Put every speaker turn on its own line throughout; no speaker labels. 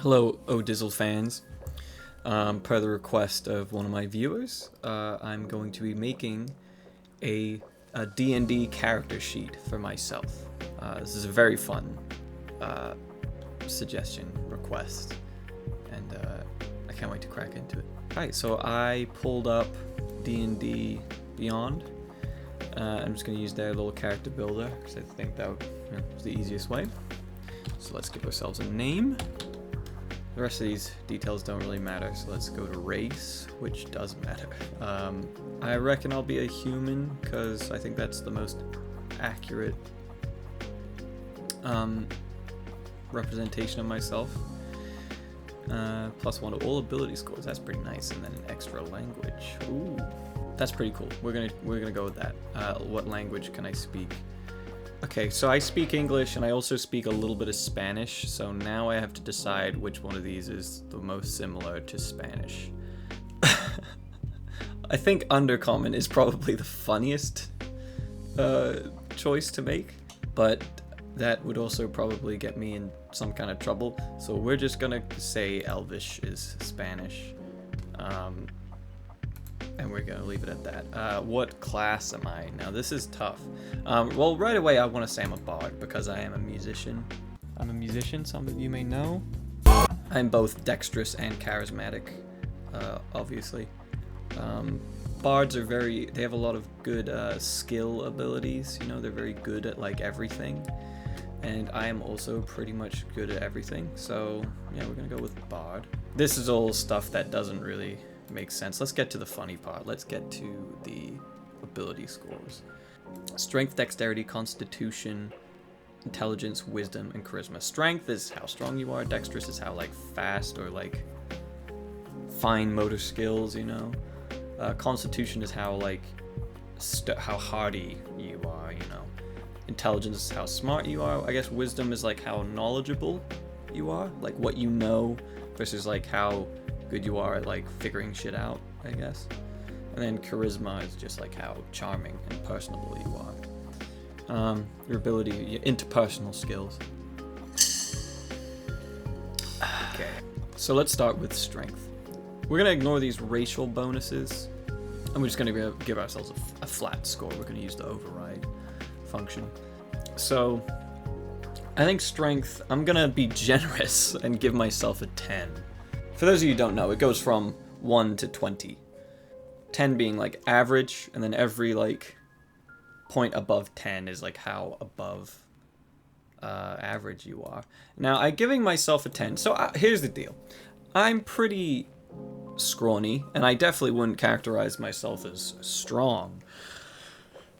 Hello, O'Dizzle fans. Per the request of one of my viewers, I'm going to be making a D&D character sheet for myself. This is a very fun suggestion, request, and I can't wait to crack into it. Alright, so I pulled up DndBeyond. I'm just going to use their little character builder, because I think that was the easiest way. So let's give ourselves a name. The rest of these details don't really matter, so let's go to race, which does matter. I reckon I'll be a human, because I think that's the most accurate representation of myself. +1 to all ability scores, that's pretty nice, and then an extra language. Ooh, that's pretty cool. We're gonna go with that. What language can I speak? Okay, so I speak English and I also speak a little bit of Spanish, so now I have to decide which one of these is the most similar to Spanish. I think Undercommon is probably the funniest choice to make, but that would also probably get me in some kind of trouble, so we're just gonna say Elvish is Spanish. And we're gonna leave it at that. What class am I? Now this is tough. Well, right away I want to say I'm a bard because I am a musician. I'm a musician, some of you may know. I'm both dexterous and charismatic, obviously. Bards are they have a lot of good skill abilities, you know, they're very good at like everything. And I am also pretty much good at everything, so yeah, we're gonna go with bard. This is all stuff that doesn't really makes sense. Let's get to the funny part. Let's get to the ability scores. Strength, dexterity, constitution, intelligence, wisdom, and charisma. Strength is how strong you are. Dexterous is how like fast or like fine motor skills, you know. Constitution is how like how hardy you are, you know. Intelligence is how smart you are. I guess wisdom is like how knowledgeable you are, like what you know versus like how good you are at like figuring shit out, I guess. And then charisma is just like how charming and personable you are. Your ability, your interpersonal skills. Okay, so let's start with strength. We're gonna ignore these racial bonuses, and we're just gonna give ourselves a flat score. We're gonna use the override function. So I think strength, I'm gonna be generous and give myself a 10. For those of you who don't know, it goes from 1 to 20. 10 being like average, and then every like point above 10 is like how above average you are. Now, I'm giving myself a 10. So here's the deal. I'm pretty scrawny, and I definitely wouldn't characterize myself as strong.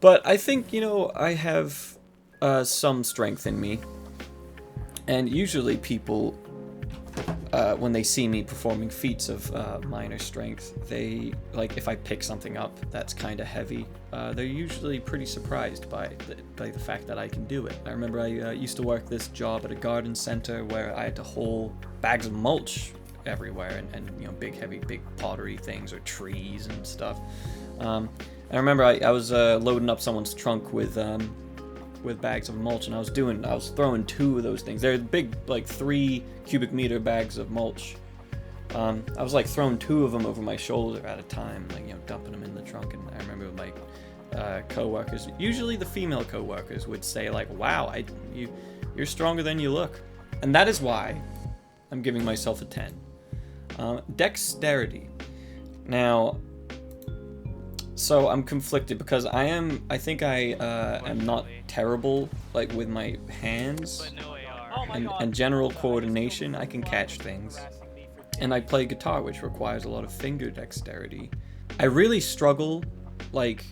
But I think, you know, I have some strength in me. And usually people, when they see me performing feats of minor strength, they, like, if I pick something up that's kind of heavy, they're usually pretty surprised by the fact that I can do it. I remember I used to work this job at a garden center where I had to haul bags of mulch everywhere, and you know, big pottery things or trees and stuff. I remember I was loading up someone's trunk with bags of mulch, and I was throwing 2 of those things. They're big, like 3 cubic meter bags of mulch. I was like throwing 2 of them over my shoulder at a time, like, you know, dumping them in the trunk. And I remember my co-workers, usually the female co-workers, would say like, "Wow, you're stronger than you look," and that is why I'm giving myself a 10. Dexterity. Now, so I'm conflicted because I think I am not terrible like with my hands and general coordination. I can catch things, and I play guitar, which requires a lot of finger dexterity. I really struggle, like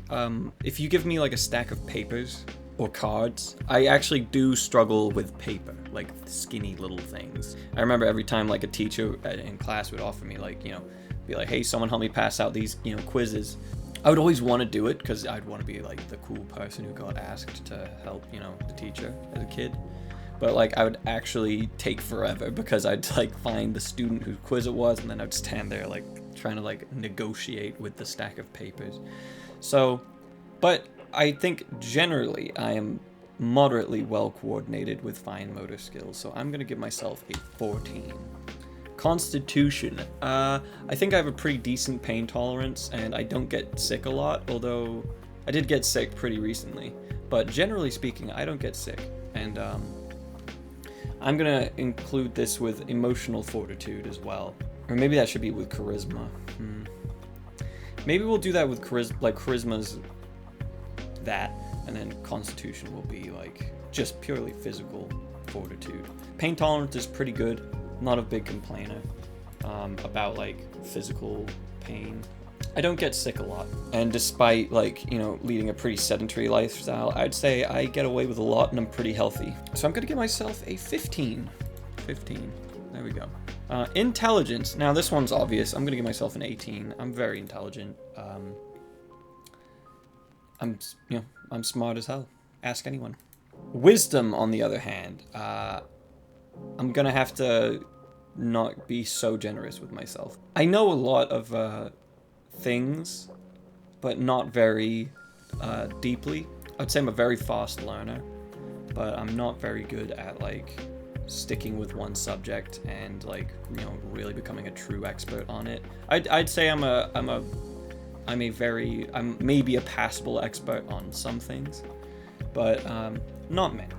if you give me like a stack of papers or cards, I actually do struggle with paper, like skinny little things. I remember every time like a teacher in class would offer me, like, you know, be like, "Hey, someone help me pass out these, you know, quizzes." I would always want to do it because I'd want to be like the cool person who got asked to help, you know, the teacher as a kid. But like I would actually take forever because I'd like find the student whose quiz it was, and then I'd stand there like trying to like negotiate with the stack of papers. So, but I think generally I am moderately well coordinated with fine motor skills, so I'm gonna give myself a 14. Constitution. I think I have a pretty decent pain tolerance, and I don't get sick a lot, although I did get sick pretty recently. But generally speaking, I don't get sick. And I'm gonna include this with emotional fortitude as well. Or maybe that should be with charisma. Maybe we'll do that with charisma, like charisma's that, and then constitution will be like just purely physical fortitude. Pain tolerance is pretty good. Not a big complainer about like physical pain. I don't get sick a lot, and despite like, you know, leading a pretty sedentary lifestyle, I'd say I get away with a lot and I'm pretty healthy. So I'm gonna give myself a 15. 15. There we go. Intelligence. Now this one's obvious. I'm gonna give myself an 18. I'm very intelligent. I'm smart as hell. Ask anyone. Wisdom, on the other hand, I'm gonna have to not be so generous with myself. I know a lot of things, but not very deeply. I'd say I'm a very fast learner, but I'm not very good at like sticking with one subject and like, you know, really becoming a true expert on it. I'd say I'm maybe a passable expert on some things, but not many.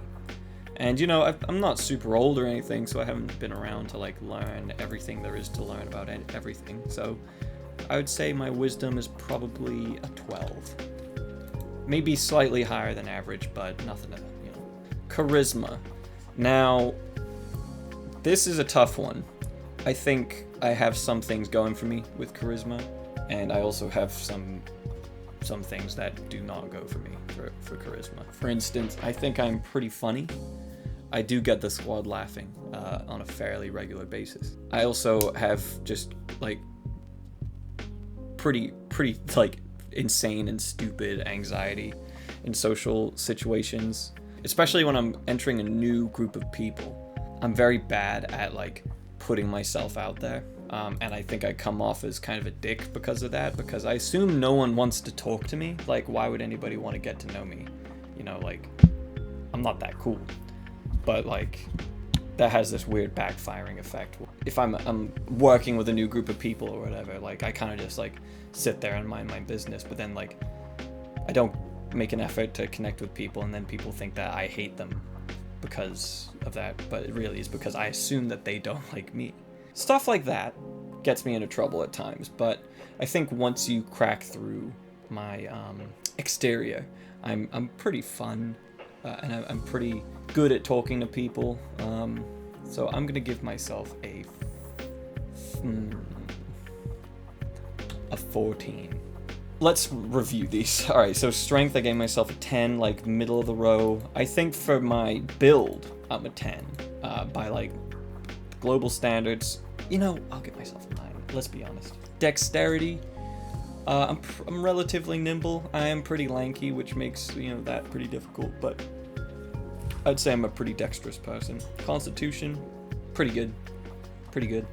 And you know, I'm not super old or anything, so I haven't been around to like learn everything there is to learn about everything. So I would say my wisdom is probably a 12. Maybe slightly higher than average, but nothing to, you know. Charisma. Now, this is a tough one. I think I have some things going for me with charisma, and I also have some things that do not go for me for charisma. For instance, I think I'm pretty funny. I do get the squad laughing on a fairly regular basis. I also have just like pretty like insane and stupid anxiety in social situations, especially when I'm entering a new group of people. I'm very bad at like putting myself out there, and I think I come off as kind of a dick because of that, because I assume no one wants to talk to me. Like, why would anybody want to get to know me? You know, like, I'm not that cool. But like, that has this weird backfiring effect. If I'm working with a new group of people or whatever, like I kind of just like sit there and mind my business, but then like I don't make an effort to connect with people, and then people think that I hate them because of that, but it really is because I assume that they don't like me. Stuff like that gets me into trouble at times, but I think once you crack through my exterior, I'm pretty fun, and I'm pretty good at talking to people. So I'm gonna give myself a 14. Let's review these. All right, so strength, I gave myself a 10, like middle of the row. I think for my build, I'm a 10. By like global standards, you know, I'll give myself a 9. Let's be honest. Dexterity, I'm relatively nimble. I am pretty lanky, which makes, you know, that pretty difficult, but I'd say I'm a pretty dexterous person. Constitution, pretty good. Pretty good.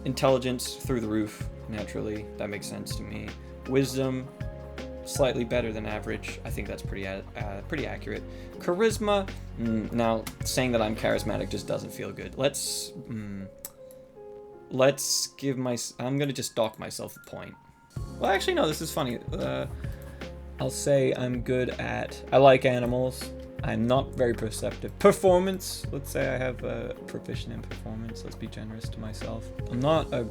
Intelligence, through the roof, naturally. That makes sense to me. Wisdom, slightly better than average. I think that's pretty accurate. Charisma, now saying that I'm charismatic just doesn't feel good. Let's give I'm gonna just dock myself a point. Well, actually, no, this is funny. I'll say I'm good at, I like animals. I'm not very perceptive. Performance, let's say I have a proficient in performance. Let's be generous to myself. I'm not a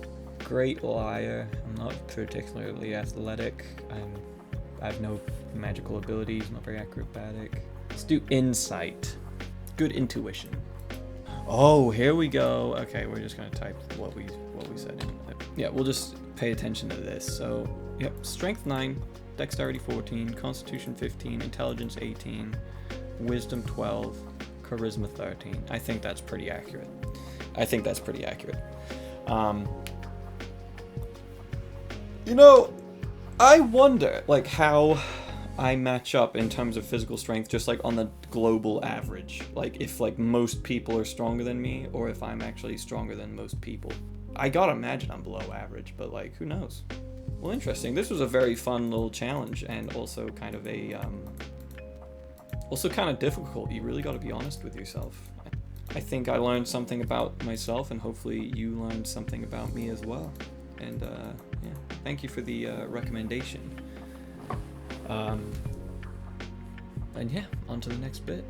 great liar. I'm not particularly athletic. I have no magical abilities. I'm not very acrobatic. Let's do insight. Good intuition. Oh, here we go. Okay, we're just gonna type what we said in. Yeah, we'll just pay attention to this. So, yep, strength 9, dexterity 14, constitution 15, intelligence 18, wisdom 12, charisma 13. I think that's pretty accurate. You know, I wonder like how I match up in terms of physical strength, just like on the global average. Like if like most people are stronger than me, or if I'm actually stronger than most people. I gotta imagine I'm below average, but like, who knows? Well, interesting. This was a very fun little challenge, and also kind of difficult. You really gotta be honest with yourself. I think I learned something about myself, and hopefully you learned something about me as well. And yeah, thank you for the recommendation. And yeah, on to the next bit.